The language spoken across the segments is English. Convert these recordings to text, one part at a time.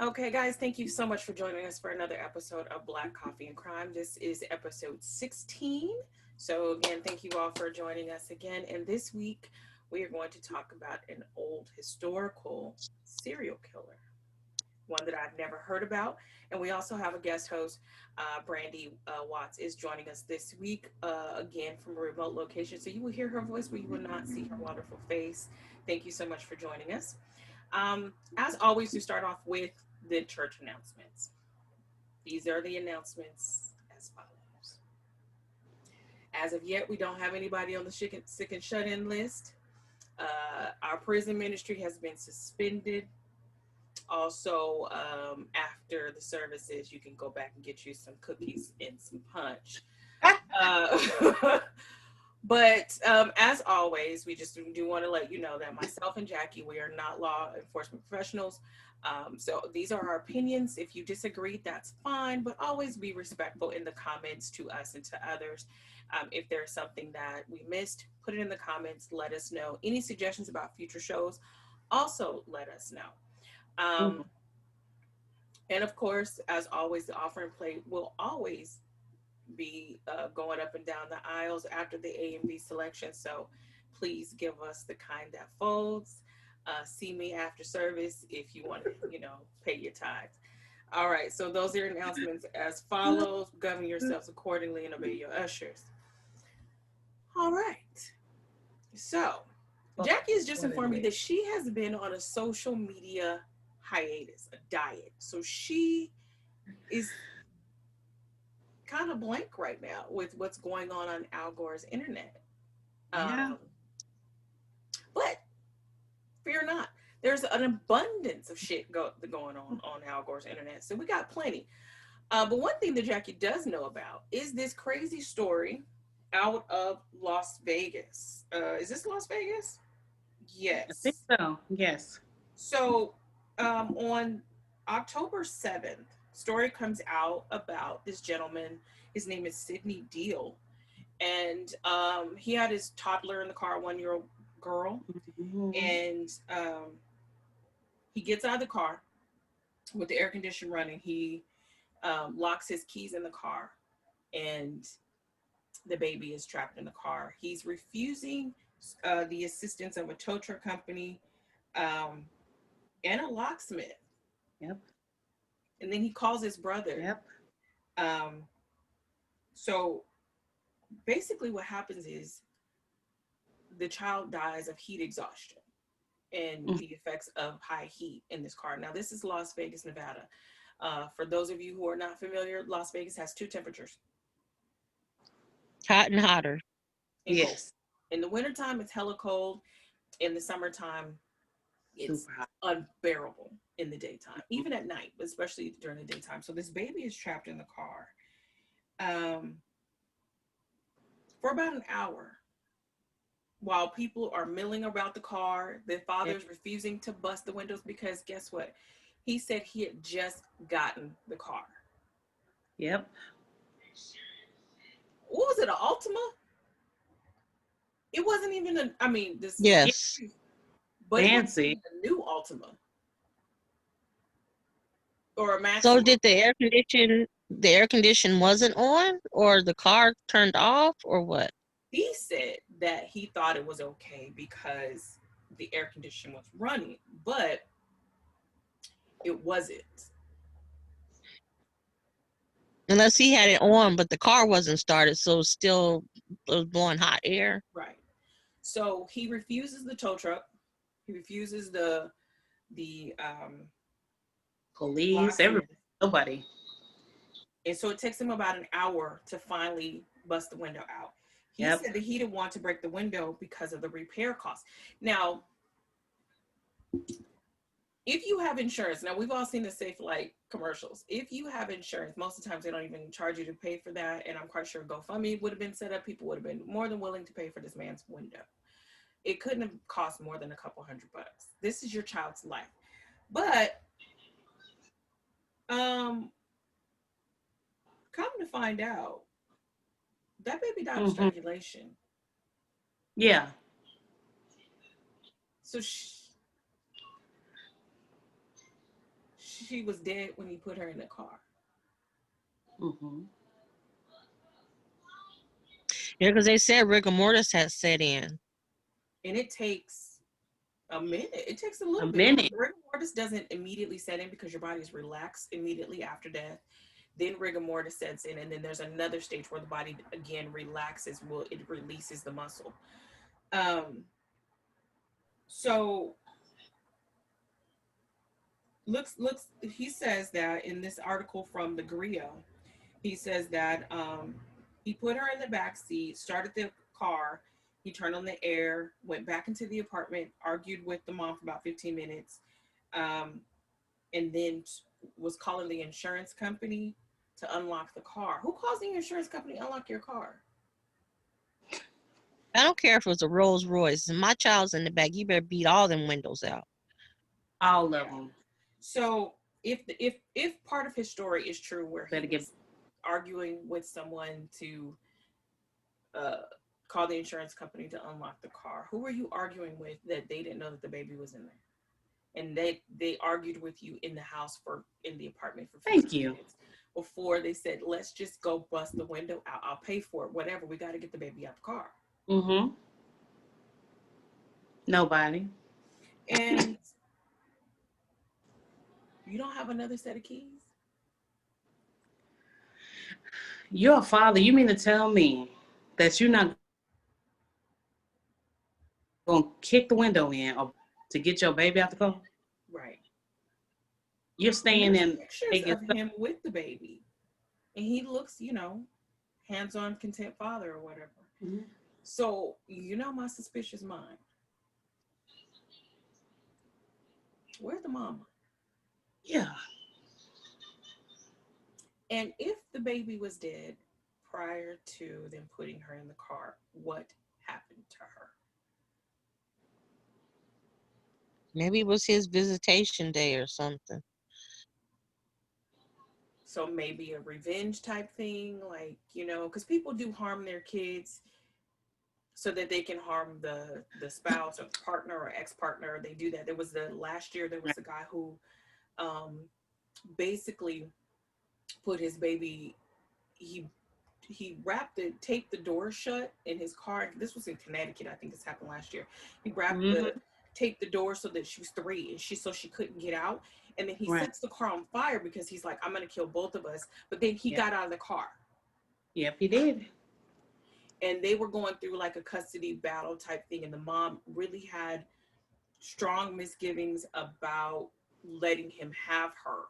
Okay, guys, thank you so much for joining us for another episode of Black Coffee and Crime. This is episode 16. So, again, thank you all for joining us again. And this week, we are going to talk about an old historical serial killer, one that I've never heard about. And we also have a guest host, Brandy Watts, is joining us this week, again from a remote location. So, you will hear her voice, but you will not see her wonderful face. Thank you so much for joining us. As always, we start off with the church announcements. These are the announcements as follows. As of yet, we don't have anybody on the sick and shut in list. Our prison ministry has been suspended. Also, after the services, you can go back and get you some cookies and some punch. Uh, But as always, we just do want to let you know that myself and Jackie, we are not law enforcement professionals. So these are our opinions. If you disagree, that's fine, but always be respectful in the comments to us and to others. If there's something that we missed, put it in the comments. Let us know. Any suggestions about future shows, also let us know. Mhm. Um, and of course, as always, the offering plate will always be going up and down the aisles after the A and B selection. So please give us the kind that folds. See me after service if you want to, pay your tithes. All right. So those are announcements as follows. Govern yourselves accordingly and obey your ushers. All right. So Jackie has just informed me Accordingly. that she has been on a social media hiatus, a diet. So she is kind of blank right now with what's going on Al Gore's internet. Yeah. Um, but fear not, there's an abundance of shit going on Al Gore's internet, so we got plenty. But one thing that Jackie does know about is this crazy story out of Las Vegas. Is this Las Vegas? I think Yes. so. Yes. So on October 7th, story comes out about this gentleman. His name is Sidney Deal, and he had his toddler in the car, 1 year old girl, Mhm. and he gets out of the car with the air conditioner running. He locks his keys in the car, and the baby is trapped in the car. He's refusing the assistance of a tow truck company um, and a locksmith. Yep. And then he calls his brother. Yep. Um, so basically, what happens is the child dies of heat exhaustion and Mhm. the effects of high heat in this car. Now, this is Las Vegas, Nevada. For those of you who are not familiar, Las Vegas has two temperatures Hot and hotter. and cold. Yes. In the wintertime, it's hella cold. In the summertime, it's Super hot. unbearable in the daytime, even at night, but especially during the daytime. So this baby is trapped in the car um, for about an hour while people are milling about the car. The Yeah. father's refusing to bust the windows because guess what? He said he had just gotten the car. Yep. What was it, an Altima? It wasn't even a, I mean, this, Yeah. Yes. but it wasn't Fancy. even a new Altima or a So Maxima. did the air condition wasn't on or the car turned off or what? He said that he thought it was okay because the air condition was running, but it wasn't. Unless he had it on but the car wasn't started, so it was blowing hot air. Right. So he refuses the tow truck. He refuses the Police. Everybody. locksmith. Nobody. And so it takes him about an hour to finally bust the window out. He Yep. said that he didn't want to break the window because of the repair costs. Now, if you have insurance, now we've all seen the Safe Light commercials. If you have insurance, most of the times they don't even charge you to pay for that. And I'm quite sure GoFundMe would have been set up. People would have been more than willing to pay for this man's window. It couldn't have cost more than a couple $100. This is your child's life. But um, come to find out, that baby died of Hmm. strangulation. Yeah. So she was dead when he put her in the car. Mm-hmm. Yeah, because they said rigor mortis has set in. And it takes a minute. It takes a little A bit. minute. Rigor mortis doesn't immediately set in because your body's relaxed immediately after death. Then rigor mortis sets in, and then there's another stage where the body again relaxes. Well, it releases the muscle. So looks. He says that in this article from the Grio, he says that he put her in the back seat, started the car. He turned on the air, went back into the apartment, argued with the mom for about 15 minutes, and then was calling the insurance company to unlock the car. Who calls the insurance company to unlock your car? I don't care if it was a Rolls Royce. My child's in the back. You better beat all them windows out. All of them. So if part of his story is true, where he Better was arguing with someone to call the insurance company to unlock the car, who were you arguing with that they didn't know that the baby was in there? And they argued with you in the house in the apartment for 15 minutes before they said, let's just go bust the window out. I'll pay for it, whatever. We got to get the baby out the car. Mm-hmm. Nobody. And you don't have another set of keys? You're a father. You mean to tell me that you're not going to kick the window in or to get your baby out the car? Right. You're staying in pictures of him with the baby. And he looks, hands-on content father or whatever. Mm-hmm. So, my suspicious mind. Where's the mama? Yeah. And if the baby was dead prior to them putting her in the car, what happened to her? Maybe it was his visitation day or something. So maybe a revenge type thing, like, because people do harm their kids so that they can harm the spouse or partner or ex-partner. They do that. Last year, there was a guy who basically put his baby, he taped the door shut in his car. This was in Connecticut. I think this happened last year. He taped the door so that she was 3 and so she couldn't get out. And then he sets the car on fire because he's like, I'm going to kill both of us. But then he got out of the car. Yep, he did. And they were going through like a custody battle type thing. And the mom really had strong misgivings about letting him have her.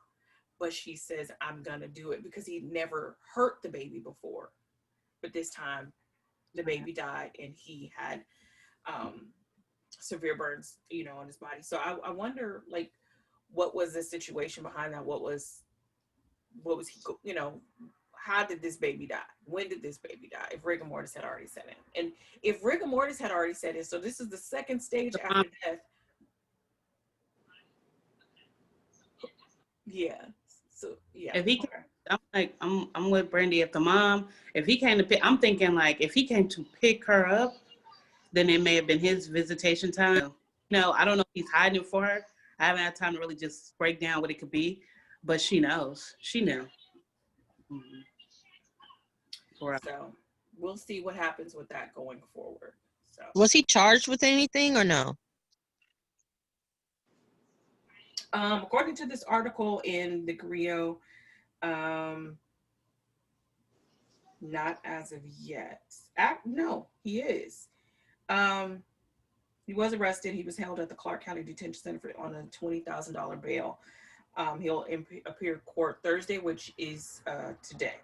But she says, I'm going to do it because he'd never hurt the baby before. But this time, the baby died and he had severe burns, on his body. So I wonder, like, what was the situation behind that? What was he, how did this baby die? When did this baby die? If rigor mortis had already set in. And if rigor mortis had already set in, so this is the second stage after death. Yeah. So yeah. If he I'm with Brandy. If he came to pick, I'm thinking like if he came to pick her up, then it may have been his visitation time. I don't know if he's hiding it for her. I haven't had time to really just break down what it could be, but she knows. She knew. Mm-hmm. So we'll see what happens with that going forward. So was he charged with anything or no? According to this article in the Grio, not as of yet. No, he is. He was arrested. He was held at the Clark County Detention Center on a $20,000 bail. He'll appear court Thursday, which is today.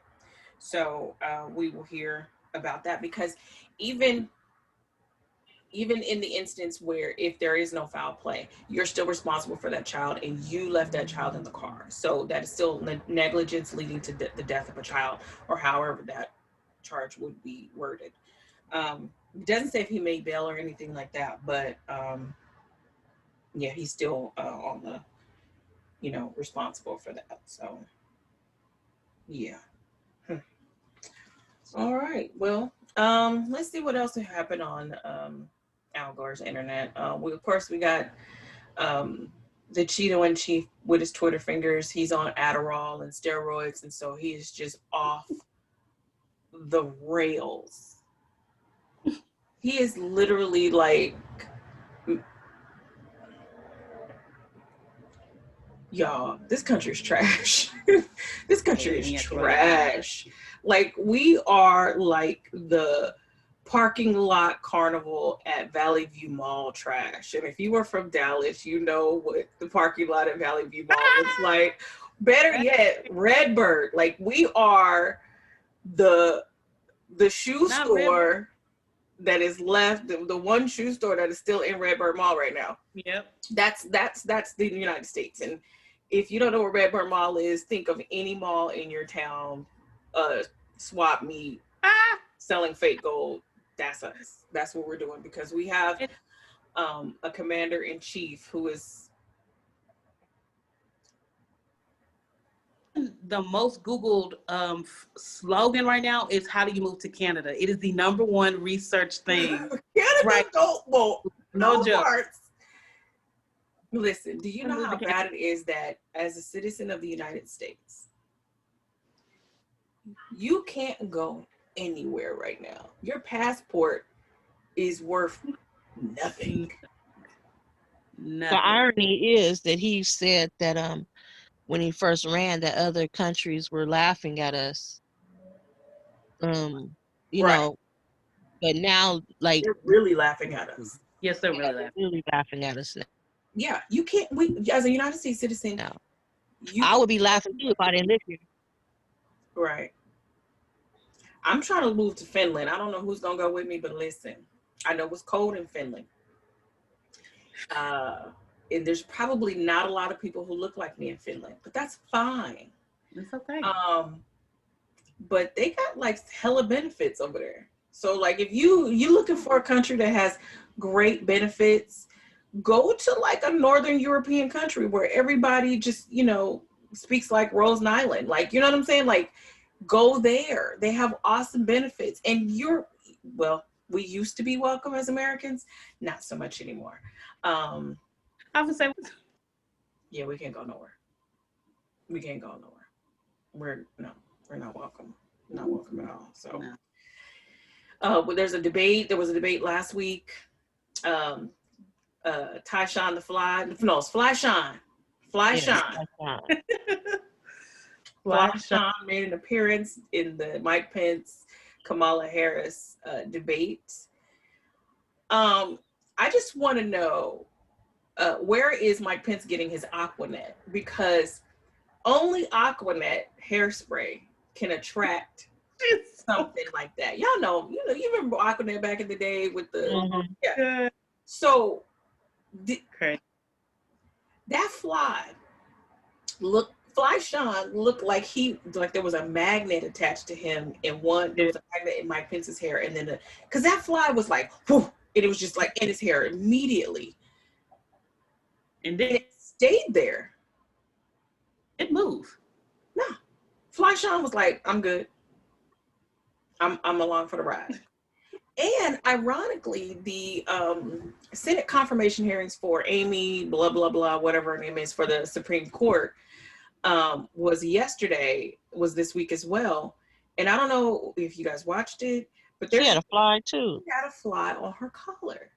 So we will hear about that because even in the instance where if there is no foul play, you're still responsible for that child and you left that child in the car. So that is still negligence leading to the death of a child or however that charge would be worded. It doesn't say if he made bail or anything like that, but yeah, he's still on the, responsible for that. So yeah. All right. Well, let's see what else happened on Al Gore's internet. We got the Cheeto in chief with his Twitter fingers. He's on Adderall and steroids, and so he is just off the rails. He is literally like, y'all, this country is trash. This country is trash. Like, we are like the parking lot carnival at Valley View Mall trash. And if you were from Dallas, you know what the parking lot at Valley View Mall looks like. Better yet, Redbird. Like, we are the shoe store that is left, the one shoe store that is still in Redbird Mall right now. Yep. That's the United States. And if you don't know what Redbird Mall is, think of any mall in your town, swap meet, selling fake gold. That's us. That's what we're doing, because we have a commander-in-chief who is the most Googled slogan right now is "How do you move to Canada?" It is the number one research thing. Canada, right? No joke. Parts. Listen, do you know how bad it is that as a citizen of the United States, you can't go anywhere right now? Your passport is worth nothing. The irony is that he said that when he first ran, that other countries were laughing at us. You know, but now, like, they're really laughing at us. Yes, they're really laughing at us now. Yeah, you can't. We, as a United States citizen, no. I would be laughing too if I didn't live here. Right. I'm trying to move to Finland. I don't know who's gonna go with me, but listen, I know it's cold in Finland. And there's probably not a lot of people who look like me in Finland, but that's fine. It's okay. But they got like hella benefits over there. So like, if you're looking for a country that has great benefits, go to like a Northern European country where everybody just, speaks like Rose Island. Like, you know what I'm saying? Like, go there. They have awesome benefits. And we used to be welcome as Americans, not so much anymore. I would say, yeah, we can't go nowhere. We can't go nowhere. We're not welcome. Not welcome at all. So, but there was a debate last week. Tyshawn the Fly. No, it's Flyshawn. Flyshawn. Flyshawn made an appearance in the Mike Pence, Kamala Harris debate. I just want to know, where is Mike Pence getting his Aquanet? Because only Aquanet hairspray can attract something like that. Y'all know, you remember Aquanet back in the day with the yeah. So that Flyshawn looked like there was a magnet attached to him, and there was a magnet in Mike Pence's hair, and then because that fly was like, whoosh, and it was just like in his hair immediately, and then it stayed there. It moved. No, Flyshawn was like, I'm good. I'm along for the ride. And ironically, the Senate confirmation hearings for Amy, blah, blah, blah, whatever her name is, for the Supreme Court was this week as well. And I don't know if you guys watched it, but she had a fly too. She had a fly on her collar.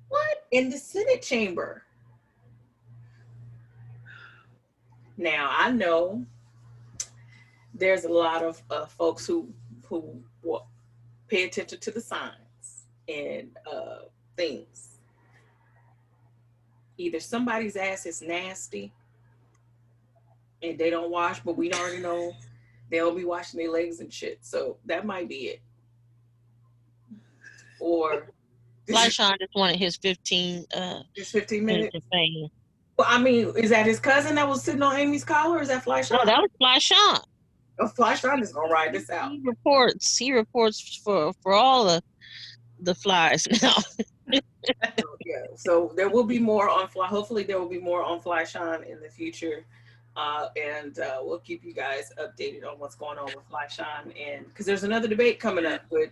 What? In the Senate chamber. Now, I know there's a lot of folks who pay attention to the signs and things. Either somebody's ass is nasty and they don't wash, but we already know they'll be washing their legs and shit. So that might be it. Or Flyshawn just wanted his 15 minutes of fame. Well, I mean, is that his cousin that was sitting on Amy's collar, or is that Flyshawn? No, that was Flyshawn. Oh, Flyshawn is gonna ride this out. He reports for all the flies now. Yeah, so there will be more on Fly. Hopefully, there will be more on Flyshawn in the future, and we'll keep you guys updated on what's going on with Flyshawn. And because there's another debate coming up with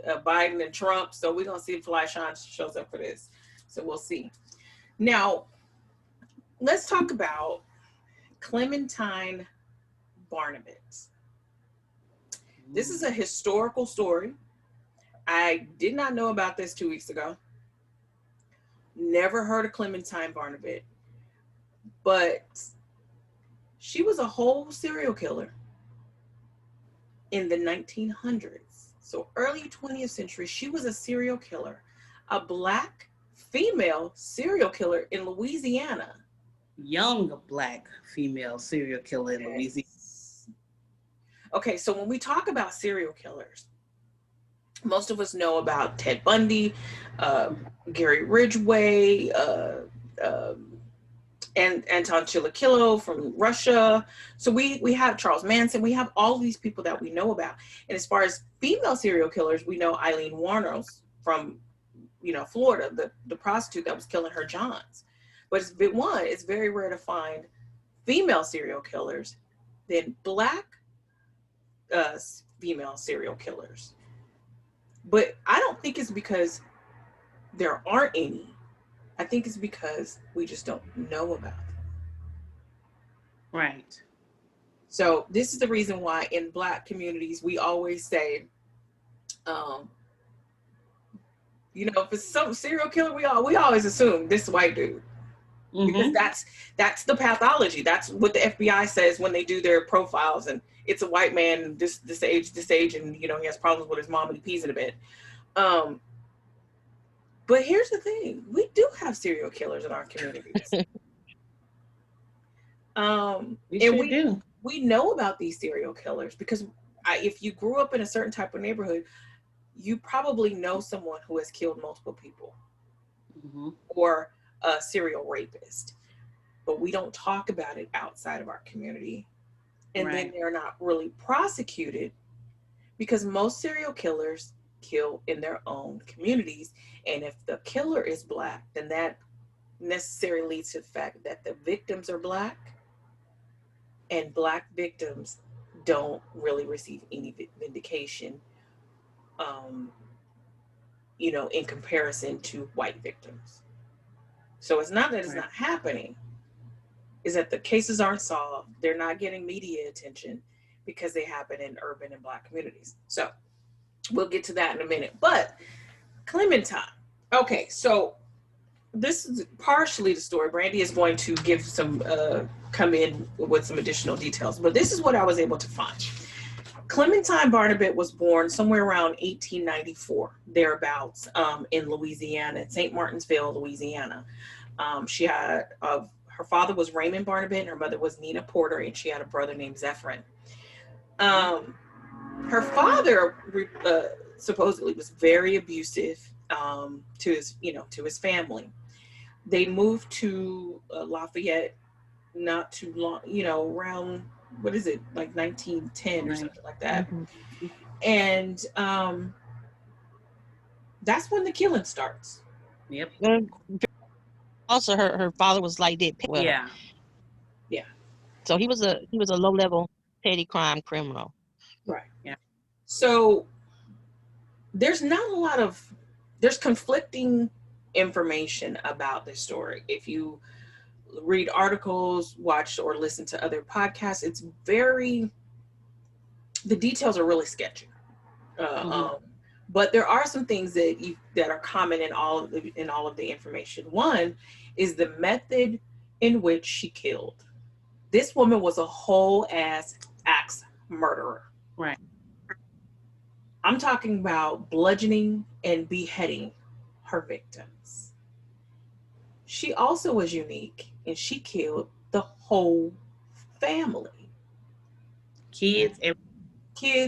Biden and Trump, so we're gonna see if Flyshawn shows up for this. So we'll see. Now, let's talk about Clementine Barnabet. This is a historical story. I did not know about this 2 weeks ago. Never heard of Clementine Barnabet, but she was a whole serial killer in the 1900s. So early 20th century, she was a serial killer, a Black female serial killer in Louisiana. Young Black female serial killer in Louisiana. Okay, so when we talk about serial killers, most of us know about Ted Bundy, Gary Ridgway, and Anton Chikatilo from Russia. So we have Charles Manson. We have all these people that we know about. And as far as female serial killers, we know Eileen Wuornos from, Florida, the prostitute that was killing her Johns. But it's very rare to find female serial killers than Black female serial killers. But I don't think it's because there aren't any. I think it's because we just don't know about them. Right. So this is the reason why in Black communities, we always say, if it's some serial killer, we always assume this white dude. Mm-hmm. Because that's the pathology. That's what the FBI says when they do their profiles, and it's a white man, this age, and he has problems with his mom and he pees in a bed. But here's the thing: we do have serial killers in our communities. We do. We know about these serial killers because if you grew up in a certain type of neighborhood, you probably know someone who has killed multiple people, mm-hmm. or a serial rapist. But we don't talk about it outside of our community. And then they're not really prosecuted because most serial killers kill in their own communities. And if the killer is Black, then that necessarily leads to the fact that the victims are Black, and Black victims don't really receive any vindication, in comparison to white victims. So it's not that it's not happening, is that the cases aren't solved. They're not getting media attention because they happen in urban and Black communities. So we'll get to that in a minute. But Clementine. Okay, so this is partially the story. Brandy is going to give some, come in with some additional details. But this is what I was able to find. Clementine Barnabet was born somewhere around 1894, thereabouts, in Louisiana, St. Martinsville, Louisiana. She had her father was Raymond Barnabet, and her mother was Nina Porter, and she had a brother named Zephyrin. Her father supposedly was very abusive to his family. They moved to Lafayette not too long, around, what is it, like 1910 or something like that. Mm-hmm. And that's when the killing starts. Yep. Also, her father was like that. Yeah. So he was a low level petty crime criminal. Right. Yeah. So there's conflicting information about this story. If you read articles, watch or listen to other podcasts, the details are really sketchy. But there are some things that are common in all of the information. One is the method in which she killed. This woman was a whole ass axe murderer. Right. I'm talking about bludgeoning and beheading her victims. She also was unique, and she killed the whole family. Kids,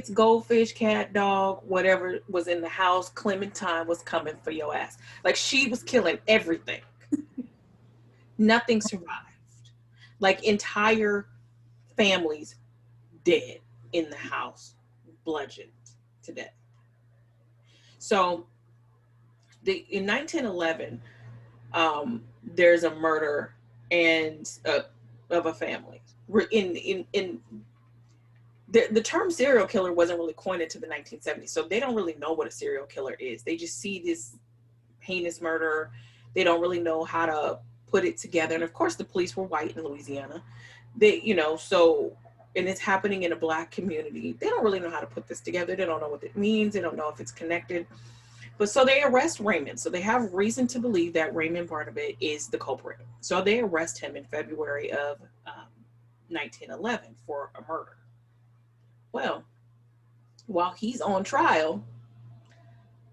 goldfish, cat, dog, whatever was in the house, Clementine was coming for your ass. Like, she was killing everything. Nothing survived. Like, entire families dead in the house, bludgeoned to death. So, in 1911, there's a murder of a family. The term serial killer wasn't really coined into the 1970s, so they don't really know what a serial killer is. They just see this heinous murder. They don't really know how to put it together. And of course, the police were white in Louisiana. They, so, and it's happening in a Black community. They don't really know how to put this together. They don't know what it means. They don't know if it's connected. But so they arrest Raymond. So they have reason to believe that Raymond Barnabit is the culprit. So they arrest him in February of 1911 for a murder. Well, while he's on trial,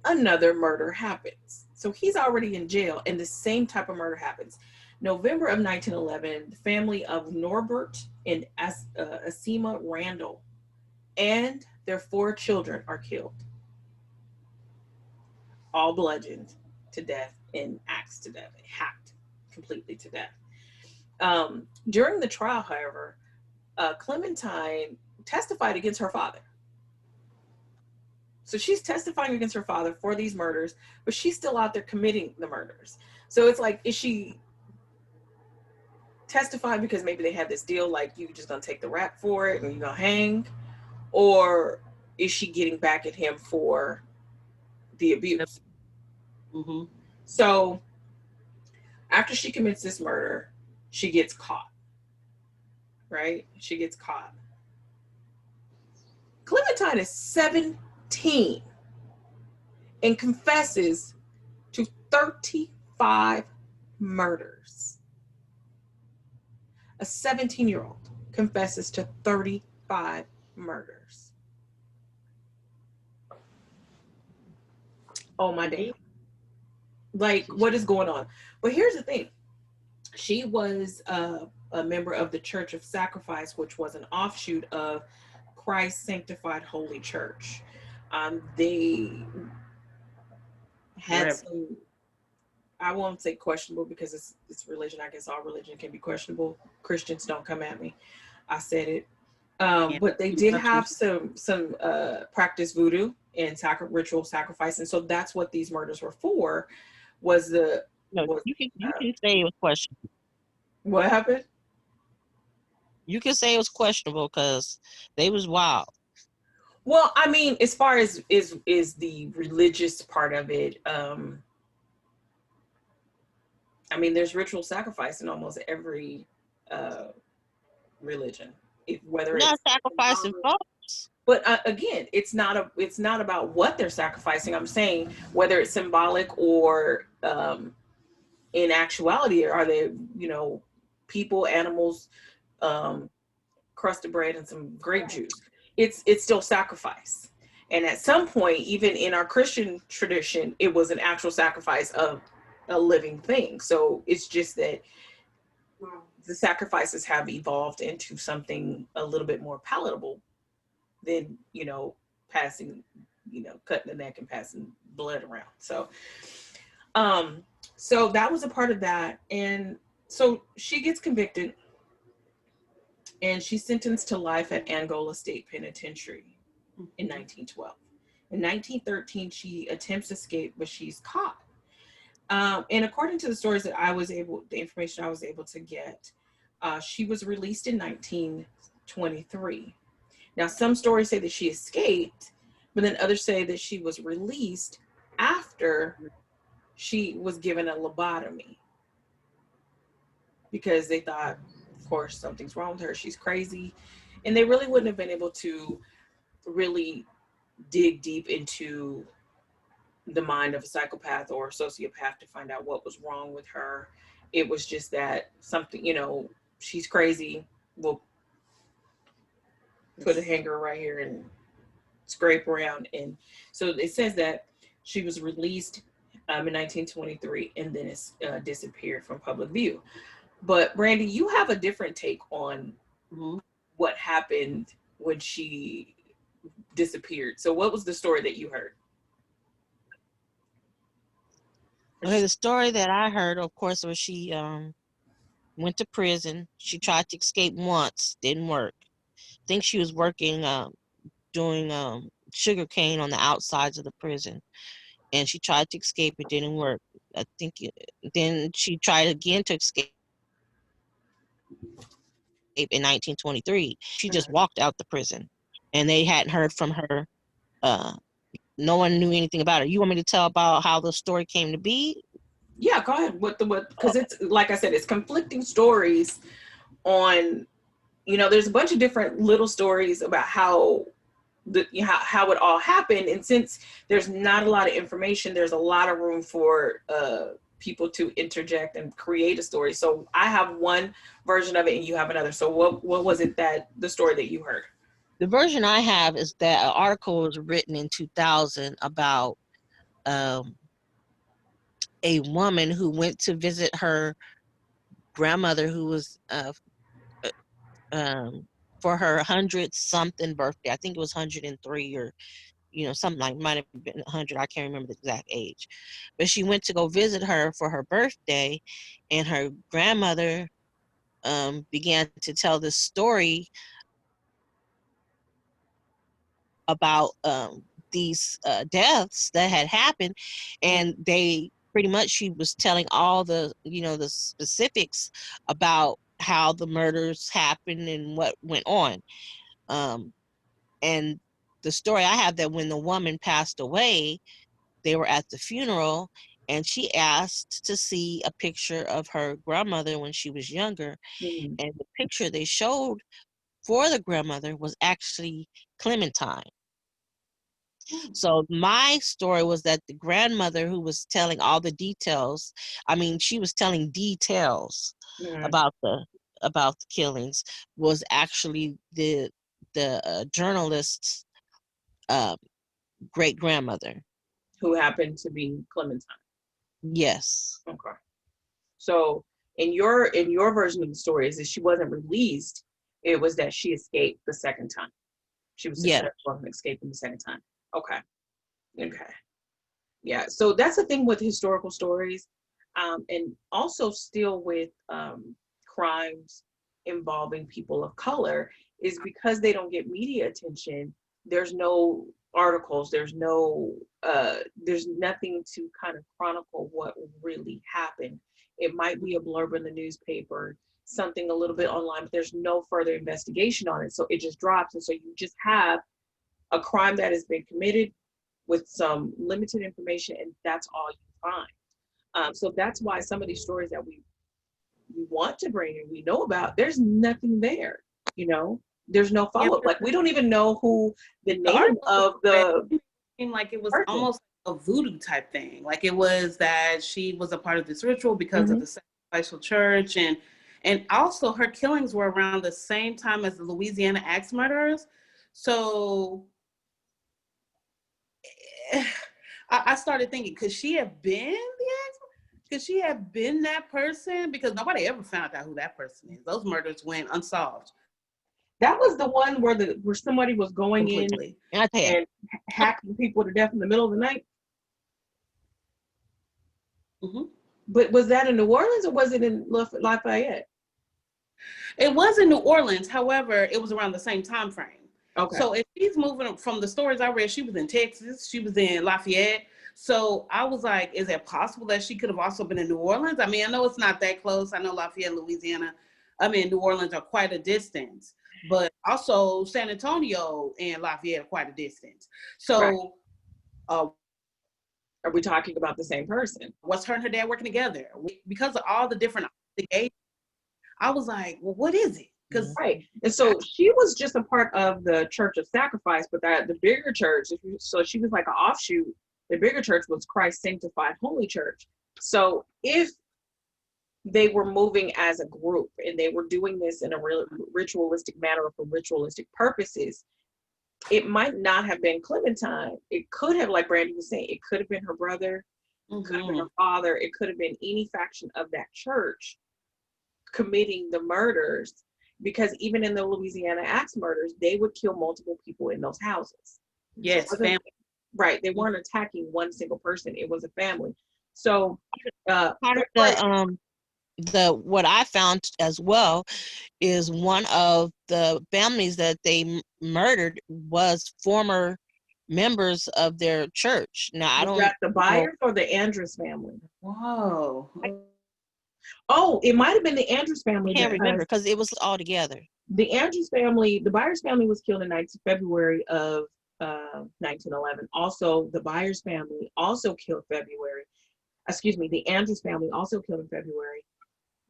another murder happens. So he's already in jail, and the same type of murder happens. November of 1911, the family of Norbert and Asima Randall and their 4 children are killed. All bludgeoned to death and axed to death, hacked completely to death. During the trial, however, Clementine testified against her father. So she's testifying against her father for these murders, but she's still out there committing the murders. So it's like, is she testifying because maybe they had this deal, like, you just gonna take the rap for it and you're gonna hang? Or is she getting back at him for the abuse? Mm-hmm. So after she commits this murder, she gets caught. Right? She gets caught. Clementine is 17 and confesses to 35 murders. A 17-year-old confesses to 35 murders. Oh my damn. Like, what is going on? But here's the thing. She was a member of the Church of Sacrifice, which was an offshoot of Christ Sanctified Holy Church. They had some, I won't say questionable because it's religion. I guess all religion can be questionable. Christians, don't come at me. I said it. But they did have some practice voodoo and ritual sacrifice. And so that's what these murders were for, was the... No, you can say it was questionable. What happened? You can say it was questionable because they was wild. Well, I mean, as far as is the religious part of it, I mean, there's ritual sacrifice in almost every religion. Whether not it's sacrificing folks. But again, it's not about what they're sacrificing. I'm saying whether it's symbolic or in actuality, are they, people, animals, crust of bread and some grape juice? It's still sacrifice. And at some point, even in our Christian tradition, it was an actual sacrifice of a living thing. So it's just that the sacrifices have evolved into something a little bit more palatable than, passing, cutting the neck and passing blood around. So, so that was a part of that. And so she gets convicted and she's sentenced to life at Angola State Penitentiary in 1912. In 1913, she attempts escape, but she's caught. And according to the stories that the information I was able to get, she was released in 1923. Now, some stories say that she escaped, but then others say that she was released after she was given a lobotomy, because they thought, of course, something's wrong with her. She's crazy. And they really wouldn't have been able to really dig deep into the mind of a psychopath or a sociopath to find out what was wrong with her. It was just that something, she's crazy. We'll put a hanger right here and scrape around. And so it says that she was released in 1923 and then it's disappeared from public view. But Brandy, you have a different take on what happened when she disappeared. So what was the story that you heard? Okay, the story that I heard, of course, was she went to prison. She tried to escape once, didn't work. I think she was working doing sugar cane on the outsides of the prison, and she tried to escape. It didn't work. I think then she tried again to escape in 1923. She just walked out the prison, and they hadn't heard from her. No one knew anything about her. You want me to tell about how the story came to be? Yeah, go ahead. What because it's like I said, it's conflicting stories on, there's a bunch of different little stories about how how it all happened. And since there's not a lot of information, there's a lot of room for people to interject and create a story. So I have one version of it and you have another. So what was it, that the story that you heard? The version I have is that an article was written in 2000 about a woman who went to visit her grandmother, who was for her 100-something birthday. I think it was 103, or something like, might have been 100. I can't remember the exact age. But she went to go visit her for her birthday, and her grandmother began to tell this story about these deaths that had happened, and they pretty much, she was telling all the the specifics about how the murders happened and what went on. And the story I have, that when the woman passed away, they were at the funeral, and she asked to see a picture of her grandmother when she was younger. Mm-hmm. And the picture they showed for the grandmother was actually Clementine. So my story was that the grandmother who was telling all the details, I mean, she was telling details Mm-hmm. about the killings, was actually the journalist's great grandmother. Who happened to be Clementine. Yes. Okay. So in your version of the story is that she wasn't released. It was that she escaped the second time. She was Yeah. successful in escaping the second time. Okay. Okay. Yeah. So that's the thing with historical stories, and also still with crimes involving people of color, is because they don't get media attention. There's no articles. There's nothing to kind of chronicle what really happened. It might be a blurb in the newspaper, something a little bit online, but there's no further investigation on it. So it just drops. And so you just have a crime that has been committed with some limited information, and that's all you find. So that's why some of these stories that we want to bring and we know about, there's nothing there. There's no Yeah, follow-up. Like, we don't even know who the the name article of the seemed like it was person. almost like a voodoo type thing. Like it was that she was a part of this ritual because of Mhm. the sacrificial church, and also her killings were around the same time as the Louisiana axe murderers. So I started thinking, could she have been the axe? Could she have been that person? Because nobody ever found out who that person is. Those murders went unsolved That was the one where somebody was going in completely. and hacking people to death in the middle of the night. Mm-hmm. But was that in New Orleans or was it in Lafayette? It was in New Orleans. However, it was around the same time frame. Okay. So if she's moving from the stories I read, she was in Texas, she was in Lafayette. So I was like, is it possible that she could have also been in New Orleans? I mean, I know it's not that close. I know Lafayette, Louisiana, New Orleans are quite a distance, but also San Antonio and Lafayette are quite a distance. So right. Are we talking about the same person? Was her and her dad working together? Because of all the different obligations, I was like, well, what is it? Right. And so she was just a part of the Church of Sacrifice, but the bigger church, so she was like an offshoot. The bigger church was Christ Sanctified Holy Church. So if they were moving as a group and they were doing this in a real ritualistic manner or for ritualistic purposes, it might not have been Clementine. It could have, like Brandy was saying, it could have been her brother, could have been her father, it could have been any faction of that church committing the murders. Because even in the Louisiana axe murders, they would kill multiple people in those houses. Yes, so family. Right. They weren't attacking one single person. It was a family. So part of the what I found as well is one of the families that they murdered was former members of their church. Now I don't the Byers or the Andrews family. Whoa. Oh, it might have been the Andrews family. I can't remember because it was all together. The Andrews family, the Byers family was killed in February of 1911. Also, the Byers family also killed February. the Andrews family, also killed in February,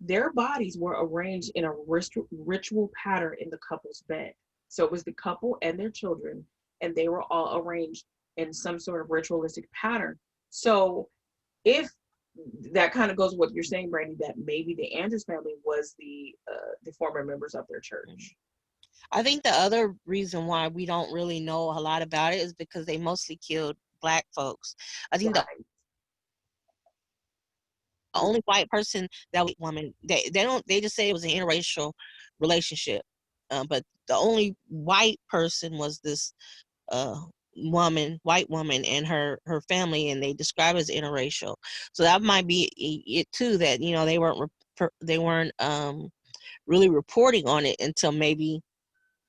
their bodies were arranged in a ritual pattern in the couple's bed. So it was the couple and their children, and they were all arranged in some sort of ritualistic pattern. So if that kind of goes with what you're saying, Brandy, that maybe the Andrews family was the former members of their church. I think the other reason why we don't really know a lot about it is because they mostly killed Black folks. I think the Right. only white person that was a woman, they just say it was an interracial relationship. But the only white person was this white woman and her family, and they describe it as interracial. So that might be it too, that they weren't really reporting on it until maybe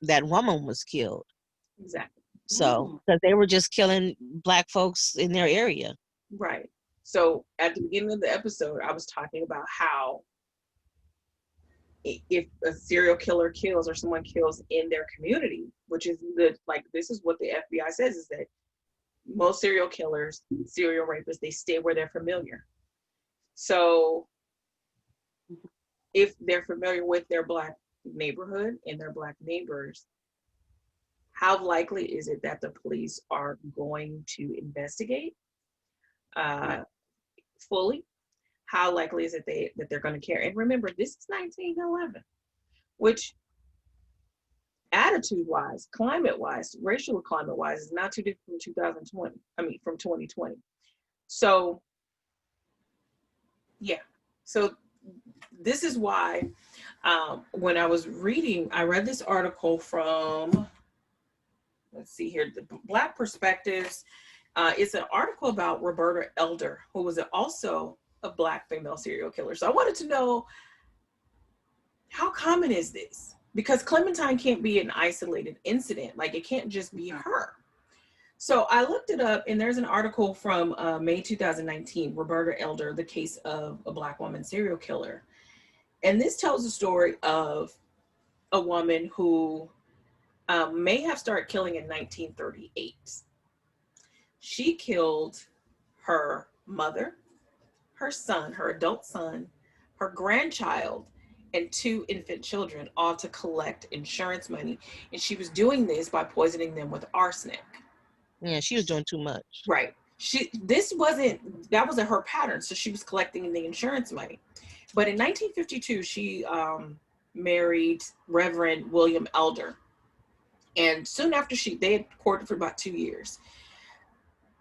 that woman was killed. Exactly. So because they were just killing Black folks in their area. Right. So at the beginning of the episode, I was talking about how if a serial killer kills or someone kills in their community, which is this is what the FBI says, is that most serial killers, serial rapists, they stay where they're familiar. So if they're familiar with their Black neighborhood and their Black neighbors, how likely is it that the police are going to investigate fully? How likely is it that they're going to care? And remember, this is 1911, which attitude-wise, climate-wise, racial climate-wise, is not too different from 2020. I mean, from 2020. So, yeah. So this is why when I was reading, I read this article from, let's see here, the Black Perspectives. It's an article about Roberta Elder, who was also a Black female serial killer. So I wanted to know, how common is this? Because Clementine can't be an isolated incident. Like, it can't just be her. So I looked it up, and there's an article from May 2019, Roberta Elder, the case of a Black woman serial killer. And this tells the story of a woman who may have started killing in 1938. She killed her mother, her son, her adult son, her grandchild, and 2 infant children, all to collect insurance money. And she was doing this by poisoning them with arsenic. Yeah, she was doing too much. Right. That wasn't her pattern. So she was collecting the insurance money. But in 1952, she married Reverend William Elder. And soon after they had courted for about 2 years.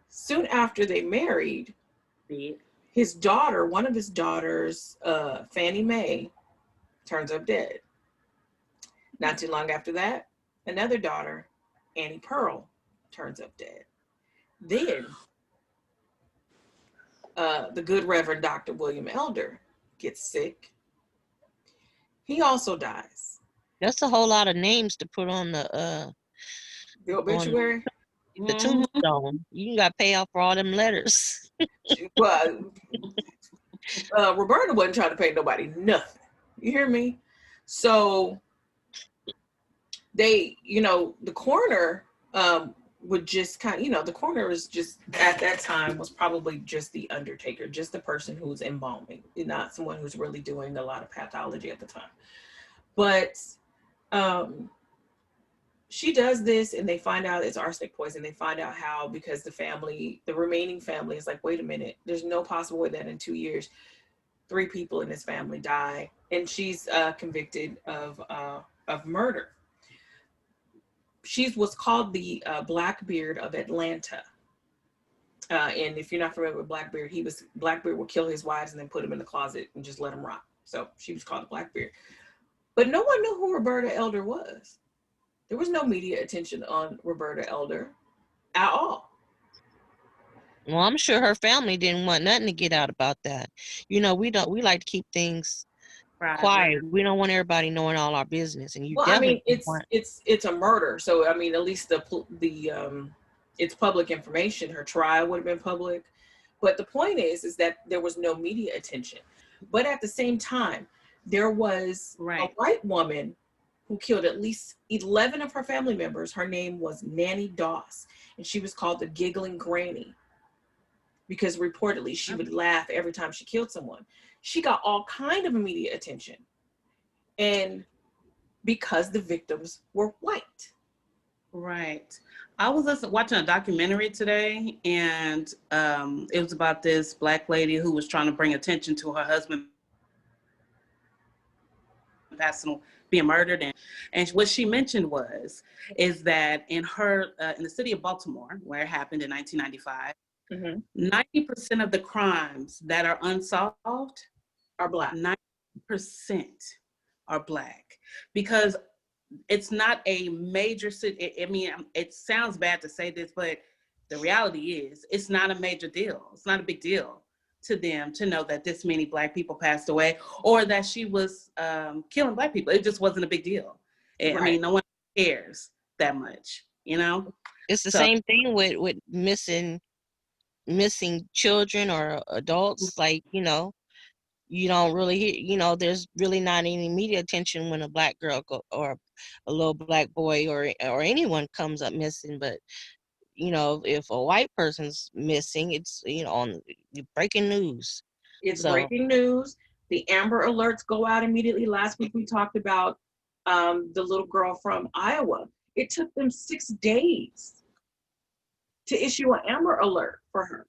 Soon after they married, his daughter, one of his daughters, Fannie Mae, turns up dead. Not too long after that, another daughter, Annie Pearl, turns up dead. Then the good Reverend Dr. William Elder gets sick. He also dies. That's a whole lot of names to put on the obituary. The tombstone. You got to pay off for all them letters. Well, Roberta wasn't trying to pay nobody nothing. You hear me? So they, the coroner would just the coroner was just, at that time, was probably just the undertaker, just the person who's embalming, not someone who's really doing a lot of pathology at the time. But she does this, and they find out it's arsenic poison. They find out how, because the remaining family is like, wait a minute, there's no possible way that in 2 years, 3 people in this family die. And she's convicted of murder. She was called the Blackbeard of Atlanta. And if you're not familiar with Blackbeard, Blackbeard would kill his wives and then put them in the closet and just let them rot. So she was called Blackbeard. But no one knew who Roberta Elder was. There was no media attention on Roberta Elder at all. Well, I'm sure her family didn't want nothing to get out about that. We like to keep things quiet. We don't want everybody knowing all our business. And it's a murder. So, at least it's public information. Her trial would have been public. But the point is that there was no media attention. But at the same time, there was a white woman who killed at least 11 of her family members. Her name was Nanny Doss, and she was called the Giggling Granny. because reportedly she would laugh every time she killed someone. She got all kind of immediate attention, and because the victims were white. Right. I was watching a documentary today, and it was about this Black lady who was trying to bring attention to her husband passing, being murdered, and what she mentioned is that in her in the city of Baltimore, where it happened in 1995, 90% of the crimes that are unsolved Are Black. 90% are Black, because it's not a major city. I mean, it sounds bad to say this, but the reality is it's not a major deal. It's not a big deal to them to know that this many Black people passed away, or that she was killing Black people. It just wasn't a big deal. I mean, no one cares that much, you know? It's the same thing with missing children or adults. Like, you don't really there's really not any media attention when a Black girl or a little Black boy or anyone comes up missing. But if a white person's missing, it's on breaking news. It's breaking news. The Amber Alerts go out immediately. Last week we talked about the little girl from Iowa. It took them 6 days to issue an Amber Alert for her.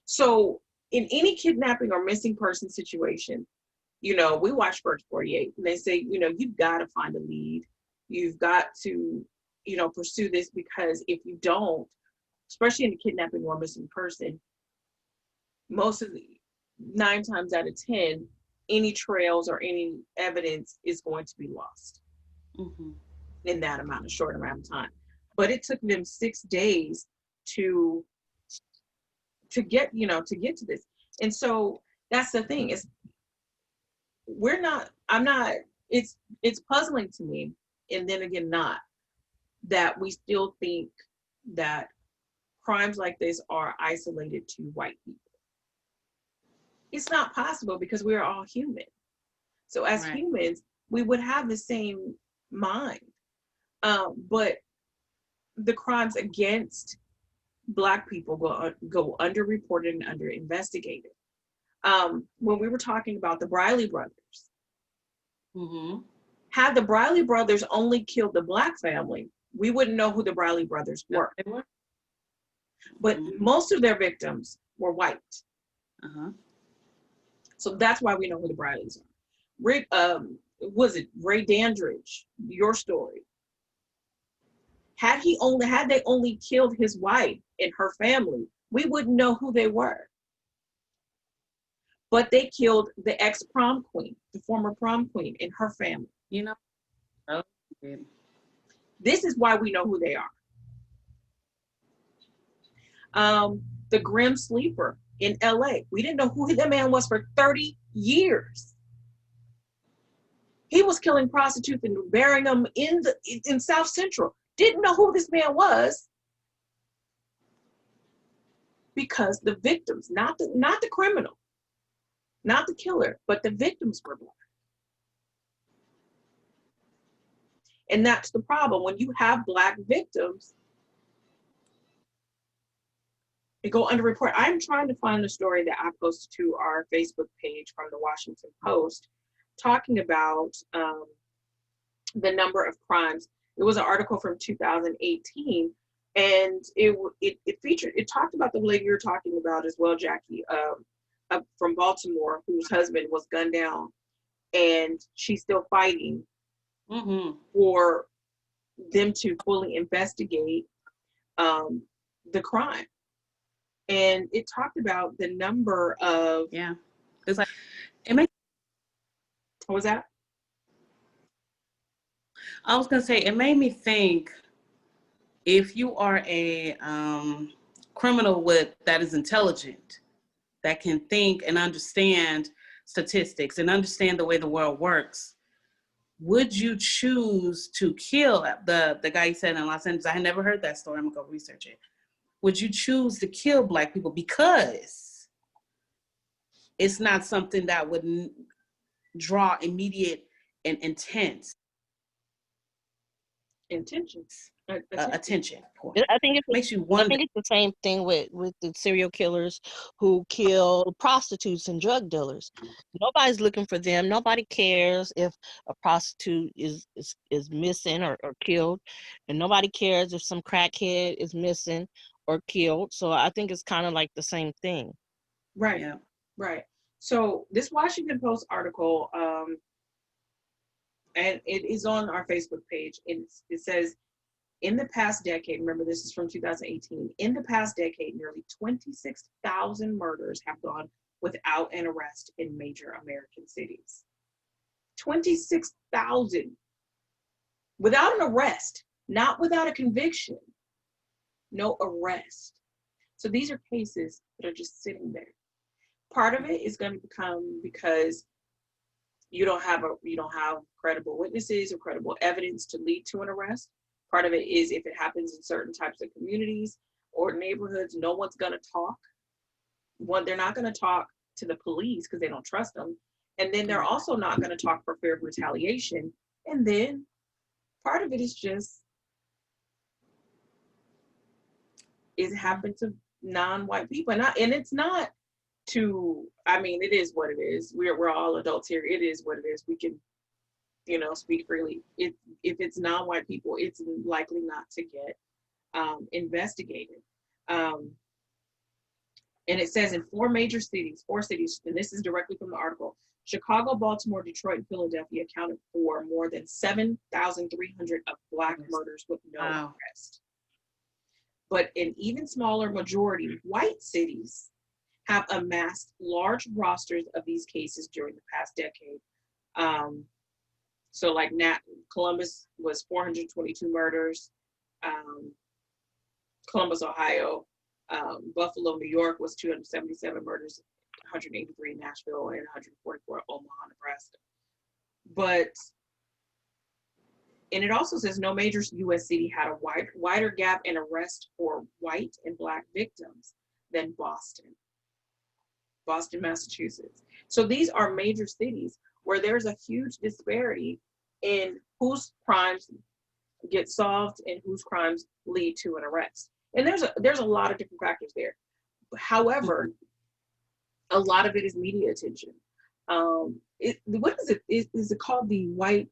So in any kidnapping or missing person situation, we watch First 48, and they say, you've got to find a lead. You've got to, pursue this, because if you don't, especially in a kidnapping or missing person, most of the 9 times out of 10, any trails or any evidence is going to be lost in that short amount of time. But it took them 6 days to get to this. And so that's the thing, is it's puzzling to me, and then again not, that we still think that crimes like this are isolated to white people. It's not possible, because we are all human. So as humans, we would have the same mind. But the crimes against Black people go underreported and underinvestigated. When we were talking about the Briley brothers, had the Briley brothers only killed the Black family, we wouldn't know who the Briley brothers were. But most of their victims were white. So that's why we know who the Brileys are. Ray Dandridge, Your Story. Had they only killed his wife and her family, we wouldn't know who they were. But they killed the ex-prom queen, the former prom queen, and her family. This is why we know who they are. The Grim Sleeper in LA. We didn't know who the man was for 30 years. He was killing prostitutes and burying them in South Central. Didn't know who this man was, because the victims, not the criminal, not the killer, but the victims were Black. And that's the problem. When you have Black victims, it go underreported. I'm trying to find the story that I posted to our Facebook page from the Washington Post, talking about the number of crimes. It was an article from 2018, and it talked about the lady you're talking about as well, Jackie, from Baltimore, whose husband was gunned down, and she's still fighting for them to fully investigate the crime. And it talked about the number of it's like it makes. What was that? I was gonna say, it made me think, if you are a criminal that is intelligent, that can think and understand statistics and understand the way the world works, would you choose to kill the guy you said in Los Angeles? I had never heard that story. I'm gonna go research it. Would you choose to kill Black people because it's not something that would draw immediate and intense intentions? attention point. I think Makes you I wonder. think it's the same thing with the serial killers who kill prostitutes and drug dealers. Nobody's looking for them. Nobody cares if a prostitute is missing or killed, and nobody cares if some crackhead is missing or killed. So I think it's kind of like the same thing. Right. Yeah. Right. So this Washington Post article, and it is on our Facebook page. It says, in the past decade, remember this is from 2018, in the past decade, nearly 26,000 murders have gone without an arrest in major American cities. 26,000 without an arrest, not without a conviction, no arrest. So these are cases that are just sitting there. Part of it is going to become because you don't have credible witnesses or credible evidence to lead to an arrest. Part of it is if it happens in certain types of communities or neighborhoods, no one's going to talk. They're not going to talk to the police because they don't trust them. And then they're also not going to talk for fear of retaliation. And then part of it is just, it happened to non-white people. And it's not to, I mean, it is what it is. We're all adults here. It is what it is. We can, speak freely. If it's non-white people, it's likely not to get investigated. And it says in four cities, and this is directly from the article, Chicago, Baltimore, Detroit, and Philadelphia accounted for more than 7,300 of Black murders with no arrest. But an even smaller majority, white cities have amassed large rosters of these cases during the past decade. So like Columbus was 422 murders, Columbus, Ohio, Buffalo, New York was 277 murders, 183 in Nashville, and 144 in Omaha, Nebraska. And it also says no major U.S. city had a wider gap in arrest for white and Black victims than Boston, Massachusetts. So these are major cities where there's a huge disparity in whose crimes get solved and whose crimes lead to an arrest. And there's a lot of different factors there. However, a lot of it is media attention. What is it? Is it called the white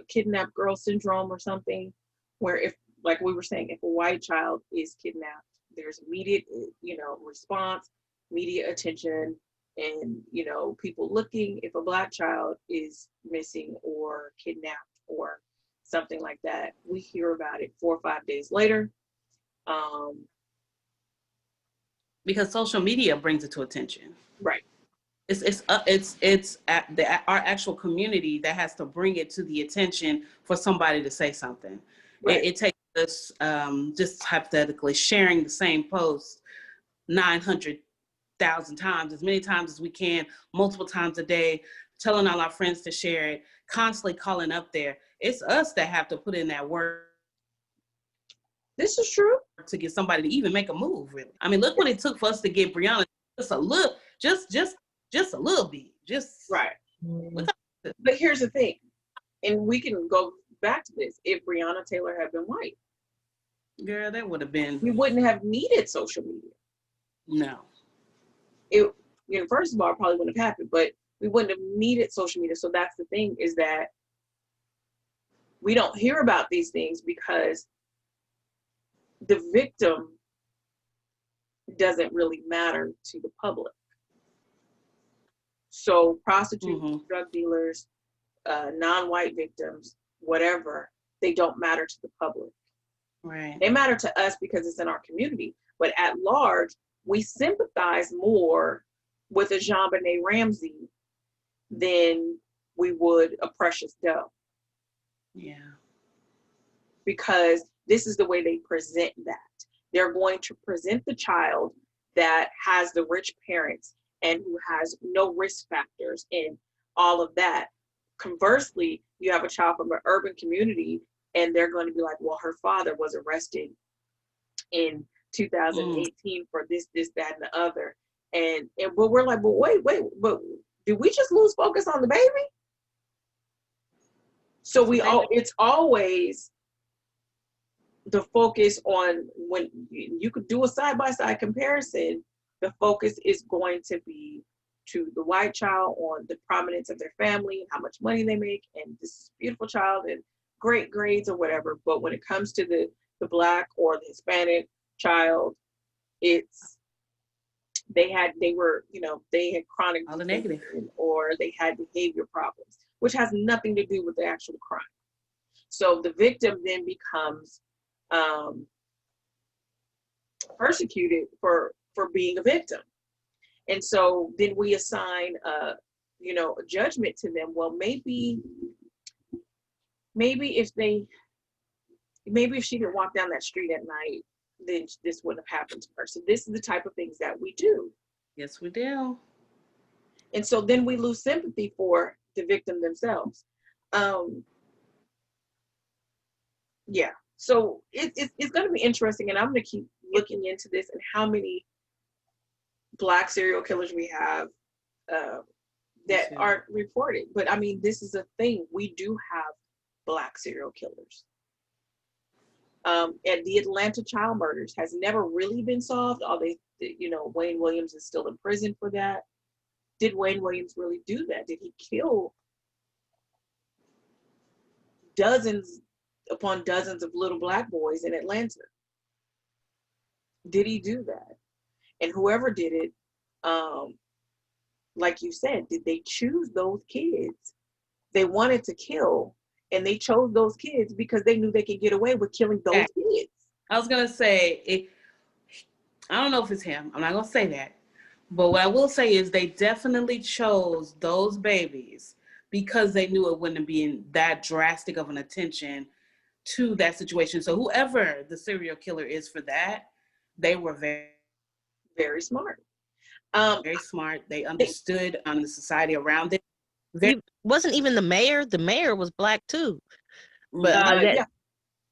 kidnapped girl syndrome or something? Where if, like we were saying, if a white child is kidnapped, there's immediate, response, media attention, and people looking. If a Black child is missing or kidnapped or something like that, we hear about it 4 or 5 days later. Because social media brings it to attention. Right. It's our actual community that has to bring it to the attention for somebody to say something. Right. It takes us, just hypothetically, sharing the same post 900,000 times, as many times as we can, multiple times a day, telling all our friends to share it, constantly calling up there. It's us that have to put in that work. This is true. To get somebody to even make a move, really. I mean, look what it took for us to get Breonna just a little, just a little bit, just right. But here's the thing, and we can go back to this. If Breonna Taylor had been white, girl, that would have been. We wouldn't have needed social media. No. It, first of all, it probably wouldn't have happened, but we wouldn't have needed social media. So that's the thing, is that we don't hear about these things because the victim doesn't really matter to the public. So prostitutes, drug dealers, non-white victims, whatever, they don't matter to the public. Right. They matter to us because it's in our community. But at large, we sympathize more with a JonBenet Ramsey than we would a Precious Doe. Yeah. Because this is the way they present that. They're going to present the child that has the rich parents and who has no risk factors and all of that. Conversely, you have a child from an urban community and they're going to be like, well, her father was arrested in 2018 for this, that, and the other. But we're like, but wait, but did we just lose focus on the baby? So it's always the focus on, when you could do a side-by-side comparison, the focus is going to be to the white child on the prominence of their family, how much money they make, and this beautiful child and great grades or whatever. But when it comes to the Black or the Hispanic child, it's they had chronic All the negative, or they had behavior problems, which has nothing to do with the actual crime. So the victim then becomes persecuted for being a victim. And so then we assign a judgment to them. Well, maybe if she didn't walk down that street at night, then this wouldn't have happened to her. So this is the type of things that we do. yes, we do. And so then we lose sympathy for the victim themselves. Yeah. So it's going to be interesting, and I'm going to keep looking into this and how many Black serial killers we have that aren't reported. But I mean, this is a thing. We do have Black serial killers. And the Atlanta child murders has never really been solved. Wayne Williams is still in prison for that. Did Wayne Williams really do that? Did he kill dozens upon dozens of little Black boys in Atlanta? Did he do that? And whoever did it, like you said, did they choose those kids they wanted to kill? And they chose those kids because they knew they could get away with killing those kids. I was going to say, I don't know if it's him. I'm not going to say that. But what I will say is they definitely chose those babies because they knew it wouldn't be in that drastic of an attention to that situation. So whoever the serial killer is for that, they were very, very smart. Very smart. They understood the society around them. Wasn't even the mayor. The mayor was Black too, but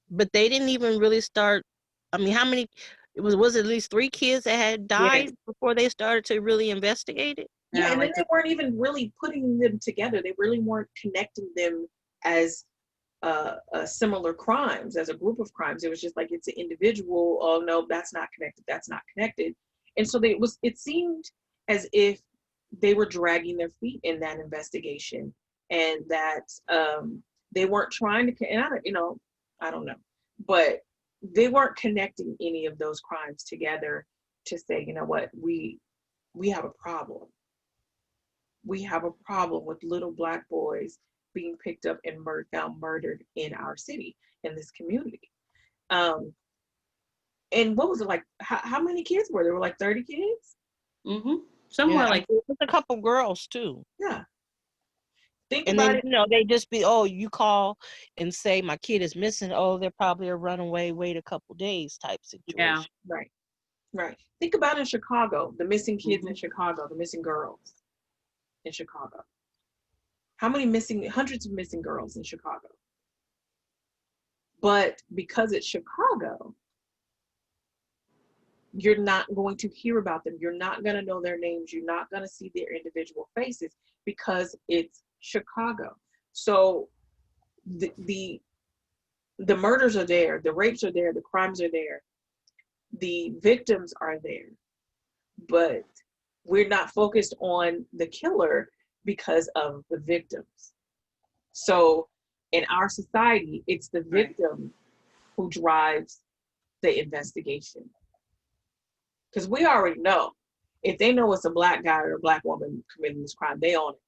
but they didn't even really start. I mean, how many? It was at least 3 kids that had died before they started to really investigate it. Yeah, and then they weren't even really putting them together. They really weren't connecting them as similar crimes, as a group of crimes. It was just like, it's an individual. Oh no, that's not connected. That's not connected. And so it seemed as if they were dragging their feet in that investigation, and that they weren't trying to, and I don't know, but they weren't connecting any of those crimes together to say, you know what, we have a problem. We have a problem with little Black boys being picked up and found murdered in our city, in this community. And what was it like? How many kids were there? Were like 30 kids? Mm-hmm. Somewhere like it was a couple girls too. Yeah. Think and about then, it. They just be, you call and say my kid is missing. Oh, they're probably a runaway. Wait a couple days type situation. Yeah. Right. Think about in Chicago, the missing kids in Chicago, the missing girls in Chicago. How many hundreds of missing girls in Chicago? But because it's Chicago, you're not going to hear about them. You're not going to know their names. You're not going to see their individual faces because it's Chicago. So the murders are there, the rapes are there, the crimes are there, the victims are there, but we're not focused on the killer because of the victims. So in our society, it's the victim who drives the investigation. Because we already know, if they know it's a Black guy or a Black woman committing this crime, they own it.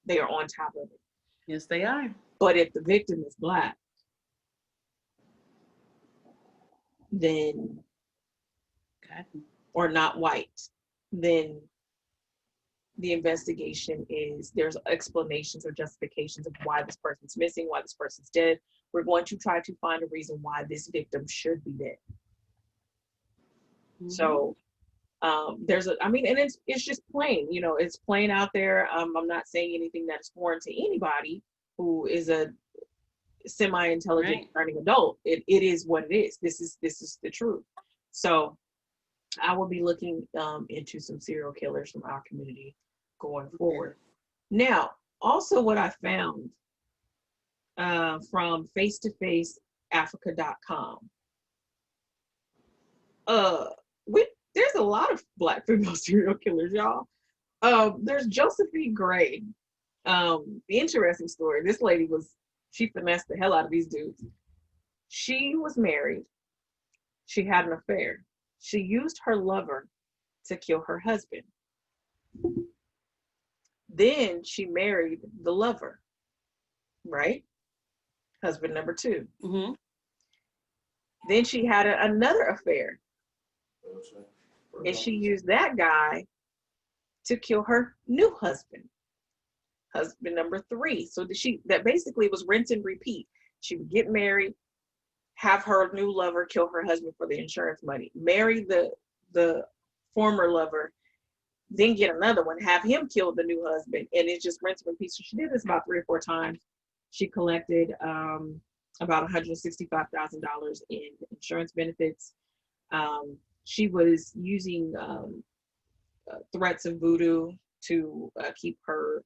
They are on top of it. Yes, they are. But if the victim is Black, then, or not white, then the investigation there's explanations or justifications of why this person's missing, why this person's dead. We're going to try to find a reason why this victim should be dead. So and it's just plain, it's plain out there. I'm not saying anything that is foreign to anybody who is a semi-intelligent learning adult. It is what it is. This is the truth. So I will be looking into some serial killers from our community going forward. Now, also what I found from face-to-faceafrica.com, there's a lot of Black female serial killers, y'all. There's Josephine Gray. The interesting story. This lady she finessed the hell out of these dudes. She was married. She had an affair. She used her lover to kill her husband. Then she married the lover, right? Husband number 2. Mm-hmm. Then she had another affair. And she used that guy to kill her new husband number 3. So that basically was rinse and repeat. She would get married, have her new lover kill her husband for the insurance money, marry the former lover, then get another one, have him kill the new husband, and it's just rinse and repeat. So she did this about 3 or 4 times. She collected about $165,000 in insurance benefits. She was using threats of voodoo to keep her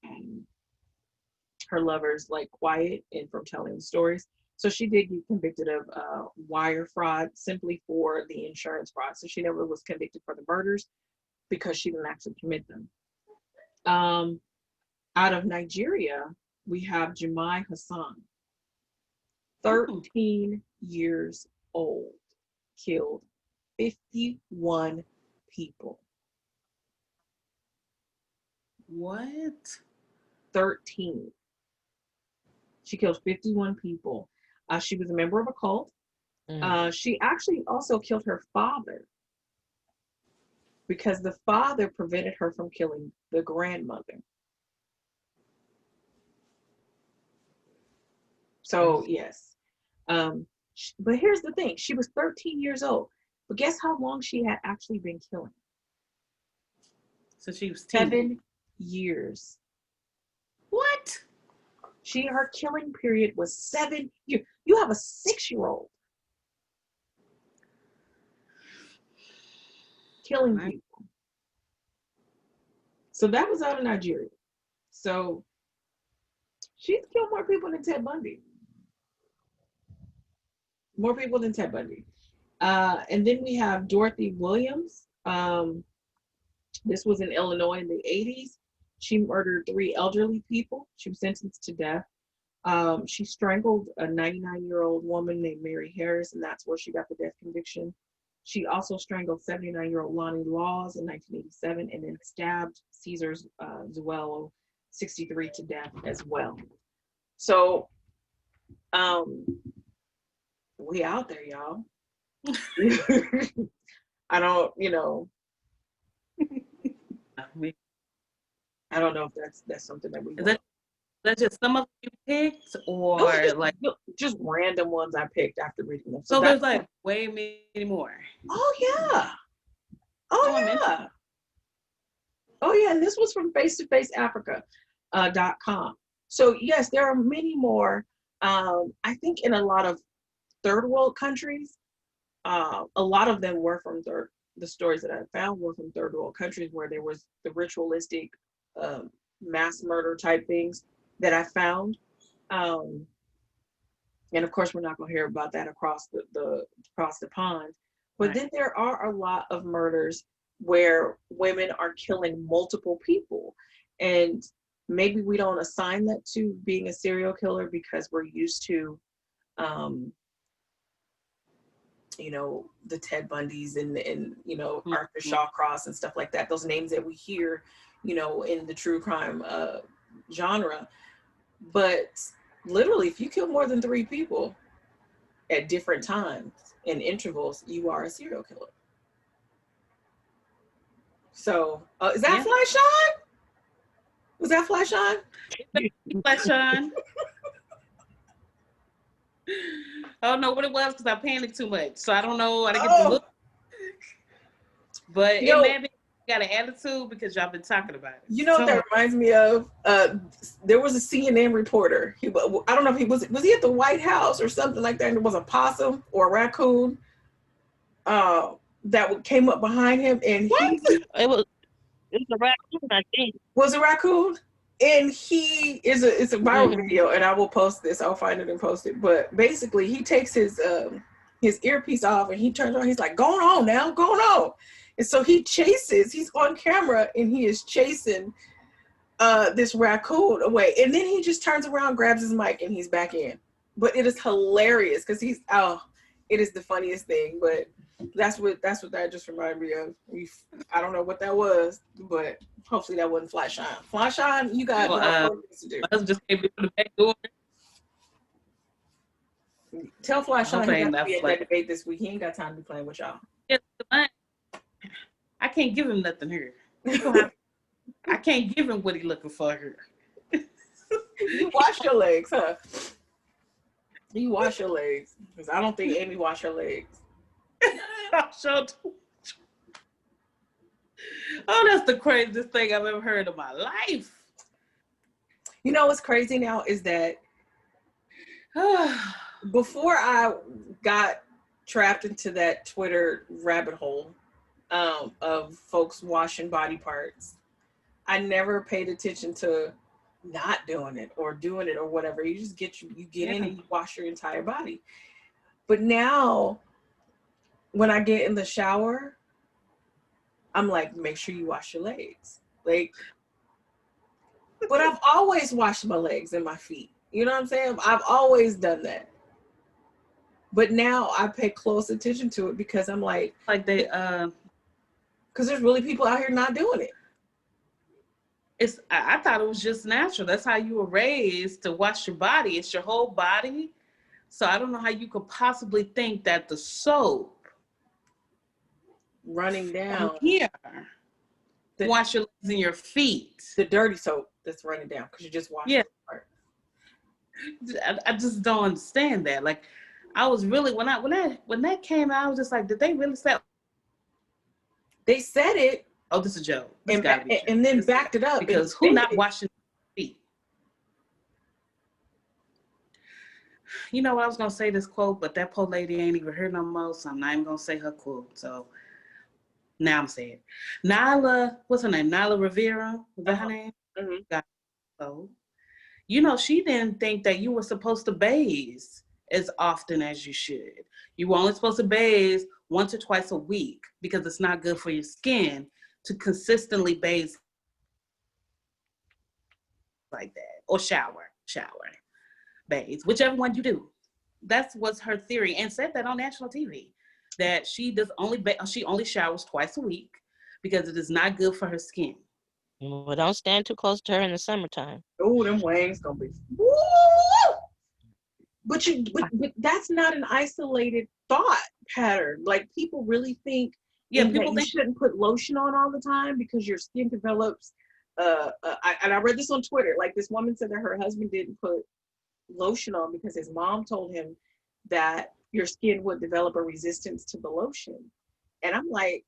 lovers like quiet and from telling the stories. So she did get convicted of wire fraud simply for the insurance fraud. So she never was convicted for the murders because she didn't actually commit them. Out of Nigeria, we have Jumai Hassan, 13 years old, killed 51 people. What? 13. She killed 51 people. She was a member of a cult. She actually also killed her father because the father prevented her from killing the grandmother. So, yes. But here's the thing. She was 13 years old. But guess how long she had actually been killing? So she was 7 years. What? Her killing period was 7 years. You have a 6-year-old killing people. So that was out of Nigeria. So she's killed more people than Ted Bundy. More people than Ted Bundy. And then we have Dorothy Williams. This was in Illinois in the 80s. She murdered 3 elderly people. She was sentenced to death. She strangled a 99-year-old woman named Mary Harris, and that's where she got the death conviction. She also strangled 79-year-old Lonnie Laws in 1987, and then stabbed Cesar Zuello, 63, to death as well. So, we out there, y'all. I don't know if that's something that we. That's just some of you picked, or just random ones I picked after reading them. So there's like way many more. Oh yeah. Oh yeah, and this was from face-to-faceafrica.com. So yes, there are many more. I think in a lot of third world countries, a lot of them were from the stories that I found were from third world countries where there was the ritualistic mass murder type things that I found. And of course, we're not going to hear about that across the pond. But then there are a lot of murders where women are killing multiple people. And maybe we don't assign that to being a serial killer because we're used to, the Ted Bundys and Arthur Shawcross and stuff like that. Those names that we hear, in the true crime genre. But literally, if you kill more than 3 people at different times and intervals, you are a serial killer. So, is that Flyshawn? Was that Flyshawn? Flyshawn. I don't know what it was because I panicked too much. So I don't know how to get the look. But it may be got an attitude because y'all been talking about it. You know what that reminds me of? There was a CNN reporter. I don't know if he was he at the White House or something like that, and there was a possum or a raccoon that came up behind him, and it was a raccoon, I think. Was a raccoon? And it's a viral video, and I will post this. I'll find it and post it. But basically, he takes his his earpiece off, and he turns around. He's like, "Going on now, going on." And so he chases. He's on camera, and he is chasing this raccoon away. And then he just turns around, grabs his mic, and he's back in. But it is hilarious because it is the funniest thing. But that's what that just reminded me of. I don't know what that was, but hopefully that wasn't Flyshawn. Flyshawn, you got more things to do. I just came in the back door. Tell Flyshawn he got to be at that debate this week. He ain't got time to be playing with y'all. I can't give him nothing here. I can't give him what he's looking for here. You wash your legs, huh? You wash your legs. Because I don't think Amy washed her legs. Oh, that's the craziest thing I've ever heard in my life. You know what's crazy now is that before I got trapped into that Twitter rabbit hole of folks washing body parts, I never paid attention to not doing it or doing it or whatever. You just get in and you wash your entire body. But now when I get in the shower, I'm like, make sure you wash your legs. Like, but I've always washed my legs and my feet. You know what I'm saying? I've always done that. But now I pay close attention to it because I'm like they, because there's really people out here not doing it. I thought it was just natural. That's how you were raised to wash your body. It's your whole body. So I don't know how you could possibly think that the soap running down here, wash your legs and your feet. The dirty soap that's running down because you just wash it. I just don't understand that. Like, I was really when that came out, I was just like, did they really say? They said it. Oh, this is a joke. And then backed it up because who not washing feet? You know what, I was gonna say this quote, but that poor lady ain't even here no more, so I'm not even gonna say her quote. So now I'm saying, Nyla, what's her name? Nyla Rivera, was that her name? Mm-hmm. So, you know, she didn't think that you were supposed to bathe as often as you should. You were only supposed to bathe once or twice a week because it's not good for your skin to consistently bathe like that, or shower, bathe, whichever one you do. That was her theory, and said that on national TV, that she only showers twice a week because it is not good for her skin. Well, don't stand too close to her in the summertime. Oh, them wings gonna be. Woo! But that's not an isolated thought pattern. Like, people really think. Yeah, people think you shouldn't put lotion on all the time because your skin develops. And I read this on Twitter. Like, this woman said that her husband didn't put lotion on because his mom told him that your skin would develop a resistance to the lotion. And I'm like,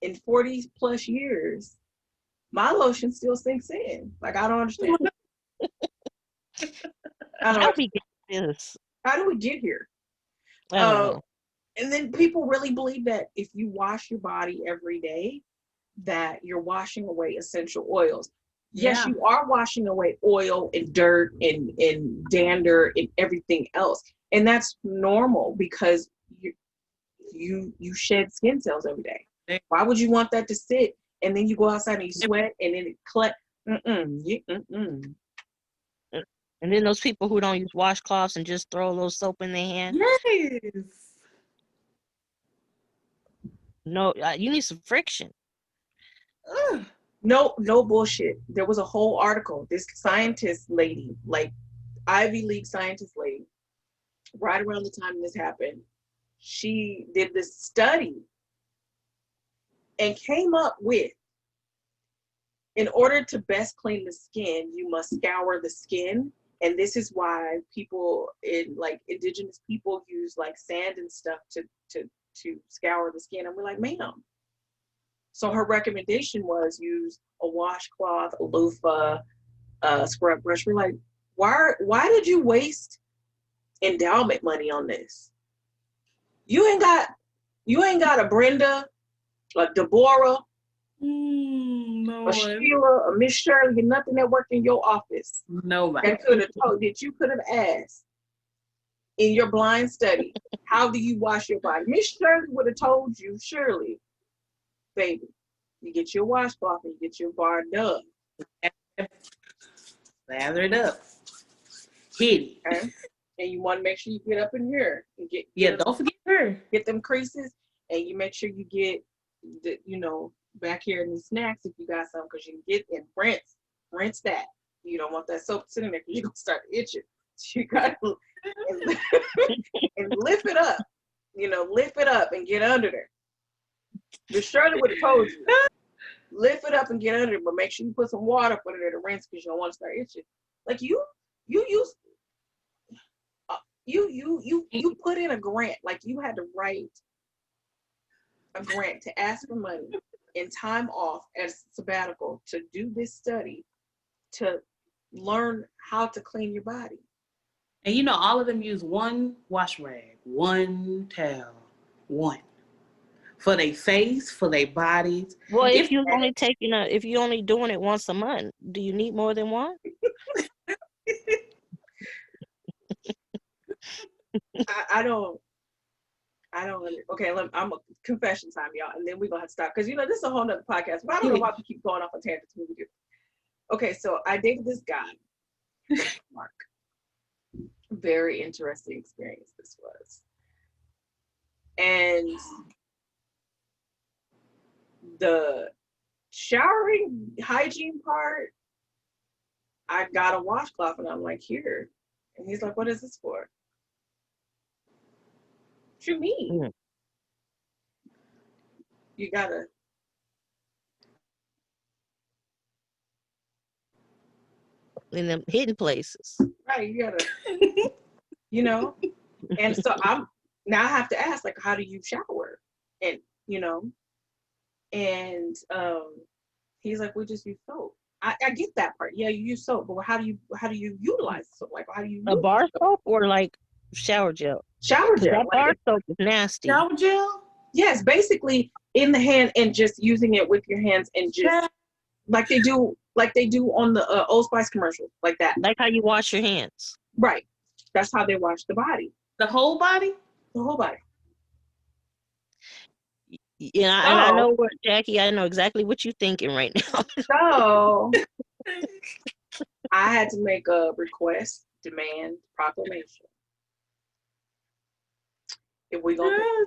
in 40 plus years, my lotion still sinks in. Like, I don't understand. How do we get here? And then people really believe that if you wash your body every day, that you're washing away essential oils. Yeah. Yes, you are washing away oil and dirt and dander and everything else. And that's normal because you shed skin cells every day. Why would you want that to sit and then you go outside and you sweat and then it collects? And then those people who don't use washcloths and just throw a little soap in their hand. Yes. No, you need some friction. No bullshit. There was a whole article. This scientist lady, like Ivy League scientist lady, right around the time this happened, she did this study and came up with, in order to best clean the skin, you must scour the skin. And this is why people in, like, indigenous people use like sand and stuff to scour the skin. And we're like, ma'am. So her recommendation was use a washcloth, a loofah, scrub brush. We're like, why did you waste endowment money on this? You ain't got a Brenda, a Deborah, a Sheila, a Miss Shirley, nothing that worked in your office. Nobody. That you could have asked. in your blind study, how do you wash your body? Miss Shirley would have told you, Shirley, baby, you get your washcloth and you get your bar done. Lather it up. Hit it. Okay? And you want to make sure you get up in here and get don't forget her. Get them creases, and you make sure you get the, back here in the snacks if you got some, because you can get and rinse that. You don't want that soap sitting there because you're gonna start itching. So you got to and lift it up. Lift it up and get under there. Miss Shirley would have told you, lift it up and get under it, but make sure you put some water up under there to rinse because you don't want to start itching. Like you put in a grant, like you had to write a grant to ask for money and time off as sabbatical to do this study to learn how to clean your body. And all of them use one wash rag, one towel, one. For their face, for their bodies. Well, if you're only doing it once a month, do you need more than one? I don't. Okay, I'm a confession time, y'all, and then we're gonna have to stop because this is a whole nother podcast. But I don't know why we keep going off on tangents when we do. Okay, so I dated this guy, Mark. Very interesting experience this was, and the showering hygiene part, I got a washcloth and I'm like, here, and he's like, what is this for? What you mean? Mm. You gotta. In them hidden places. Right, you gotta, and so I have to ask, like, how do you shower? And, and he's like, we just use soap. I get that part. Yeah, you use soap, but how do you utilize soap? Like, how do you a bar soap or like shower gel? Shower gel. That bar soap is nasty. Shower gel? Yes, basically in the hand and just using it with your hands and just like they do on the Old Spice commercial, like that. Like how you wash your hands. Right. That's how they wash the body. The whole body? The whole body. Yeah, and I know what, Jackie, I know exactly what you're thinking right now. So I had to make a request, demand, proclamation. If we're going to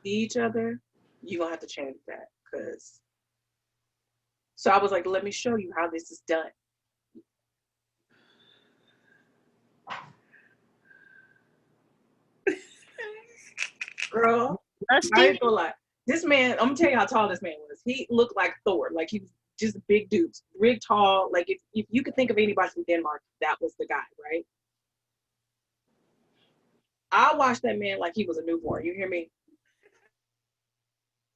see each other, you're going to have to change that. So I was like, let me show you how this is done. Girl, I ain't gonna lie. This man, I'm gonna tell you how tall this man was. He looked like Thor. Like he was just a big dude, big, tall. Like if you could think of anybody from Denmark, that was the guy, right? I watched that man like he was a newborn. You hear me?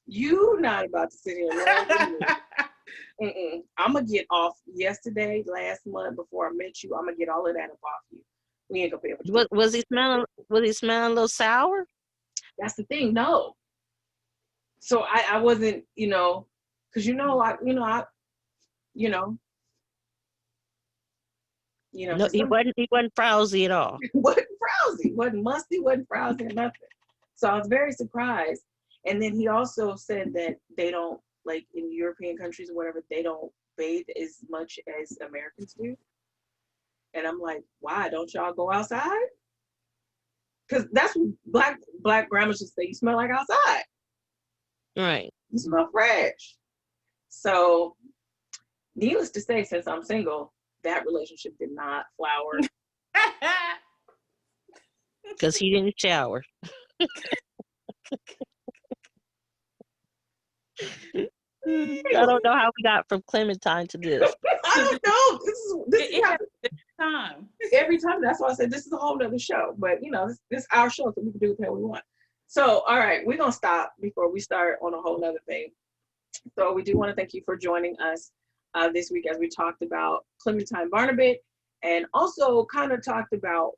You not about to sit here and I'm gonna get off yesterday, last month, before I met you. I'm gonna get all of that up off you. We ain't gonna be able to. Was he smelling a little sour? That's the thing. No. So I wasn't, because No, he wasn't frowsy at all. Wasn't frowsy, wasn't musty, wasn't frowsy, nothing. So I was very surprised. And then he also said that they don't, like in European countries or whatever, they don't bathe as much as Americans do. And I'm like, why don't y'all go outside? Because that's what black grandmas just say, you smell like outside. Right. You smell fresh. So needless to say, since I'm single, that relationship did not flower. Because he didn't shower. I don't know how we got from Clementine to this. I don't know. This is time. Every time. That's why I said this is a whole nother show. But this is our show, so we can do whatever we want. So, all right, we're gonna stop before we start on a whole nother thing. So we do want to thank you for joining us this week as we talked about Clementine Barnabit and also kind of talked about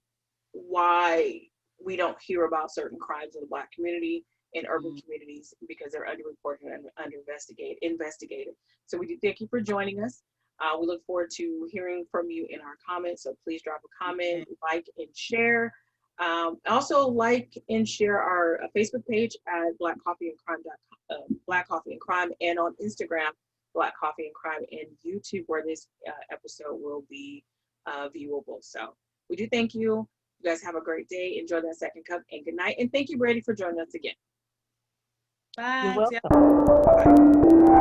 why we don't hear about certain crimes in the Black community in urban communities because they're underreported and investigated. So we do thank you for joining us. We look forward to hearing from you in our comments. So please drop a comment, like, and share. Also, like and share our Facebook page at Black Coffee and Crime, Black Coffee and Crime, and on Instagram, Black Coffee and Crime, and YouTube, where this episode will be viewable. So we do thank you. You guys have a great day. Enjoy that second cup, and good night. And thank you, Brady, for joining us again. You're Bye. welcome. Bye.